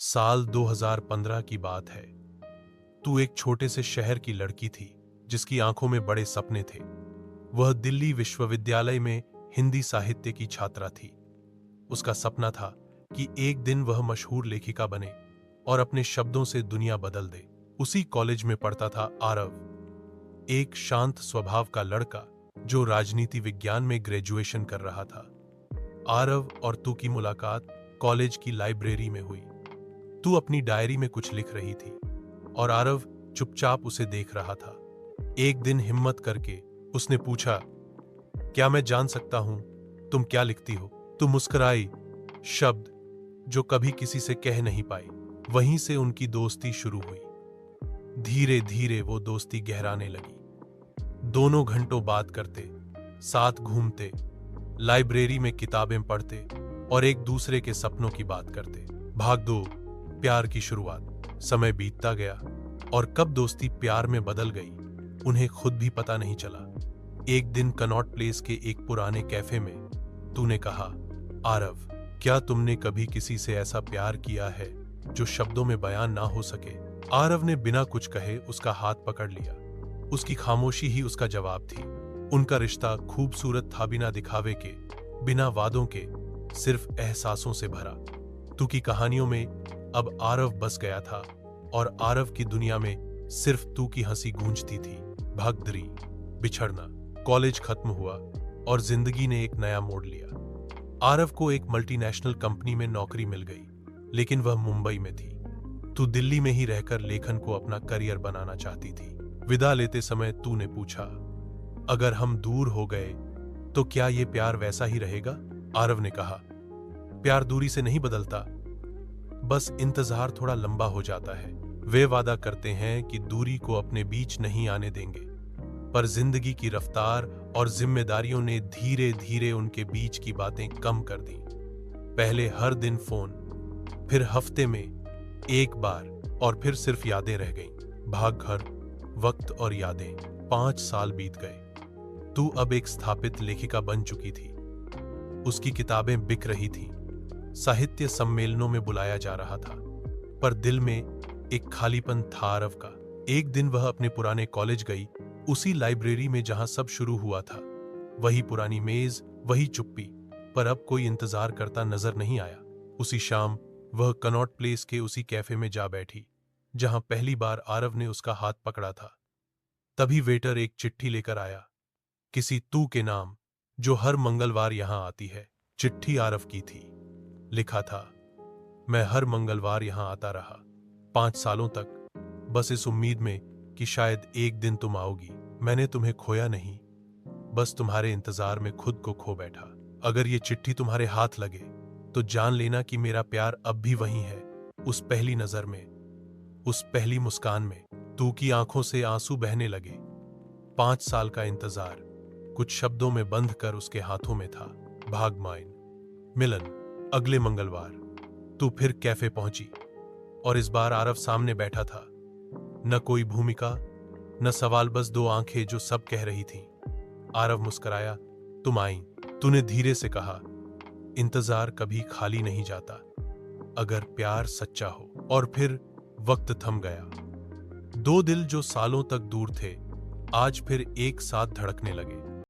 साल 2015 की बात है। तू एक छोटे से शहर की लड़की थी जिसकी आंखों में बड़े सपने थे। वह दिल्ली विश्वविद्यालय में हिंदी साहित्य की छात्रा थी। उसका सपना था कि एक दिन वह मशहूर लेखिका बने और अपने शब्दों से दुनिया बदल दे। उसी कॉलेज में पढ़ता था आरव, एक शांत स्वभाव का लड़का जो राजनीति विज्ञान में ग्रेजुएशन कर रहा था। आरव और तू की मुलाकात कॉलेज की लाइब्रेरी में हुई। तू अपनी डायरी में कुछ लिख रही थी और आरव चुपचाप उसे देख रहा था। एक दिन हिम्मत करके उसने पूछा, क्या मैं जान सकता हूं तुम क्या लिखती हो? तू मुस्कुराई, शब्द जो कभी किसी से कह नहीं पाई। वहीं से उनकी दोस्ती शुरू हुई। धीरे धीरे वो दोस्ती गहराने लगी। दोनों घंटों बात करते, साथ घूमते, लाइब्रेरी में किताबें पढ़ते और एक दूसरे के सपनों की बात करते। भाग दो, प्यार की शुरुआत। समय बीतता गया और कब दोस्ती प्यार में बदल गई उन्हें खुद भी पता नहीं चला। एक दिन कनॉट प्लेस के एक पुराने कैफे में तूने कहा, आरव, क्या तुमने कभी किसी से ऐसा प्यार किया है जो शब्दों में बयान ना हो सके? आरव ने बिना कुछ कहे उसका हाथ पकड़ लिया। उसकी खामोशी ही उसका जवाब थी। उनका रिश्ता खूबसूरत था, बिना दिखावे के, बिना वादों के, सिर्फ एहसासों से भरा। तू की कहानियों में अब आरव बस गया था और आरव की दुनिया में सिर्फ तू की हंसी गूंजती थी। भागदरी, बिछड़ना, कॉलेज खत्म हुआ और जिंदगी ने एक नया मोड़ लिया। आरव को एक मल्टीनेशनल कंपनी में नौकरी मिल गई, लेकिन वह मुंबई में थी। तू दिल्ली में ही रहकर लेखन को अपना करियर बनाना चाहती थी। विदा लेते समय तूने पूछा, अगर हम दूर हो गए तो क्या ये प्यार वैसा ही रहेगा? आरव ने कहा, प्यार दूरी से नहीं बदलता, बस इंतजार थोड़ा लंबा हो जाता है। वे वादा करते हैं कि दूरी को अपने बीच नहीं आने देंगे, पर जिंदगी की रफ्तार और जिम्मेदारियों ने धीरे धीरे उनके बीच की बातें कम कर दी। पहले हर दिन फोन, फिर हफ्ते में एक बार, और फिर सिर्फ यादें रह गईं। भाग घर, वक्त और यादें। 5 साल बीत गए। तू अब एक स्थापित लेखिका बन चुकी थी। उसकी किताबें बिक रही थीं, साहित्य सम्मेलनों में बुलाया जा रहा था, पर दिल में एक खालीपन था आरव का। एक दिन वह अपने पुराने कॉलेज गई, उसी लाइब्रेरी में जहां सब शुरू हुआ था। वही पुरानी मेज, वही चुप्पी, पर अब कोई इंतजार करता नजर नहीं आया। उसी शाम वह कनॉट प्लेस के उसी कैफे में जा बैठी जहां पहली बार आरव ने उसका हाथ पकड़ा था। तभी वेटर एक चिट्ठी लेकर आया, किसी तू के नाम, जो हर मंगलवार यहां आती है। चिट्ठी आरव की थी। लिखा था, मैं हर मंगलवार यहां आता रहा 5 सालों तक, बस इस उम्मीद में कि शायद एक दिन तुम आओगी। मैंने तुम्हें खोया नहीं, बस तुम्हारे इंतजार में खुद को खो बैठा। अगर ये चिट्ठी तुम्हारे हाथ लगे तो जान लेना कि मेरा प्यार अब भी वही है, उस पहली नजर में, उस पहली मुस्कान में। तू की आंखों से आंसू बहने लगे। 5 साल का इंतजार कुछ शब्दों में बंध कर उसके हाथों में था। भाग माइन, मिलन, अगले मंगलवार। तू फिर कैफे पहुंची और इस बार आरव सामने बैठा था। न कोई भूमिका, न सवाल, बस 2 आंखें जो सब कह रही थीं। आरव मुस्कुराया, तुम आई। तूने धीरे से कहा, इंतजार कभी खाली नहीं जाता अगर प्यार सच्चा हो। और फिर वक्त थम गया। 2 दिल जो सालों तक दूर थे आज फिर एक साथ धड़कने लगे।